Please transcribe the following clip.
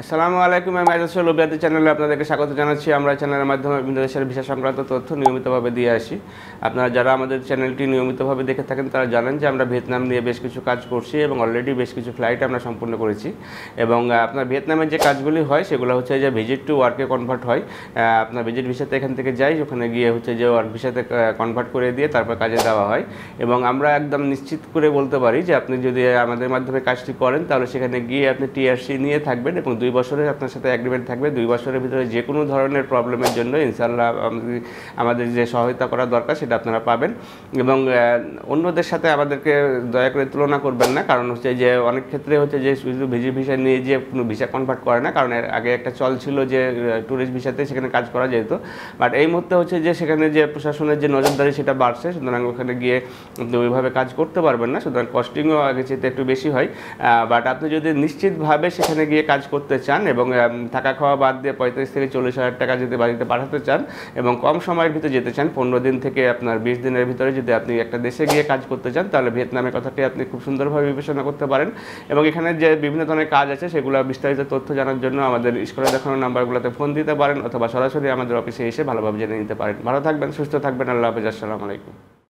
আসসালামু আলাইকুম। আমি আইজাসুল লুবিয়াতি চ্যানেলে আপনাদেরকে স্বাগত জানাচ্ছি। আমরা চ্যানেলের মাধ্যমে বিভিন্ন দেশের ভিসা সংক্রান্ত তথ্য নিয়মিতভাবে দিয়ে আসি। আপনারা যারা আমাদের চ্যানেলটি নিয়মিতভাবে দেখে থাকেন তারা জানেন যে আমরা ভিয়েতনাম নিয়ে বেশ কিছু কাজ করছি এবং অলরেডি বেশ কিছু ফ্লাইট আমরা সম্পূর্ণ করেছি। এবং আপনার ভিয়েতনামের যে কাজগুলি হয় সেগুলো হচ্ছে যে ভিজিট টু ওয়ার্কে কনভার্ট হয়। আপনার ভিজিট ভিসাতে এখান থেকে যাই, ওখানে গিয়ে হচ্ছে যে ওয়ার্ক ভিসাতে কনভার্ট করে দিয়ে তারপর কাজে দেওয়া হয়। এবং আমরা একদম নিশ্চিত করে বলতে পারি যে আপনি যদি আমাদের মাধ্যমে কাজটি করেন তাহলে সেখানে গিয়ে আপনি টিআরসি নিয়ে থাকবেন এবং 2 বছরের আপনার সাথে এগ্রিমেন্ট থাকবে। 2 বছরের ভিতরে যে কোনো ধরনের প্রবলেমের জন্য ইনশাআল্লাহ আমাদের যে সহায়তা করা দরকার সেটা আপনারা পাবেন। এবং অন্যদের সাথে আমাদেরকে দয়া করে তুলনা করবেন না, কারণ হচ্ছে যে অনেক ক্ষেত্রে হচ্ছে যে শুধু ভিজিট ভিসা নিয়ে যে কোনো ভিসা কনভার্ট করে না, কারণ এর আগে একটা চল ছিল যে ট্যুরিস্ট ভিসাতে সেখানে কাজ করা যেত। বাট এই মুহূর্তে হচ্ছে যে সেখানে যে প্রশাসনের যে নজরদারি সেটা বাড়ছে, সুতরাং ওখানে গিয়ে আপনি ওইভাবে কাজ করতে পারবেন না, সুতরাং কস্টিংও আগে চেয়ে একটু বেশি হয়। বাট আপনি যদি নিশ্চিতভাবে সেখানে গিয়ে কাজ করতে চান এবং থাকা খাওয়া বাদ দিয়ে 35 থেকে 40 হাজার টাকা যদি বাড়িতে পাঠাতে চান এবং কম সময়ের ভিতরে যেতে চান, 15 দিন থেকে আপনার 20 দিনের ভিতরে যদি আপনি একটা দেশে গিয়ে কাজ করতে চান, তাহলে ভিয়েতনামের কথাটি আপনি খুব সুন্দরভাবে বিবেচনা করতে পারেন। এবং এখানে যে বিভিন্ন ধরনের কাজ আছে সেগুলো বিস্তারিত তথ্য জানার জন্য আমাদের স্ক্রিনে দেখানো নাম্বারগুলোতে ফোন দিতে পারেন অথবা সরাসরি আমাদের অফিসে এসে ভালোভাবে জেনে নিতে পারেন। ভালো থাকবেন, সুস্থ থাকবেন। আল্লাহ হাফেজ। আসসালামু আলাইকুম।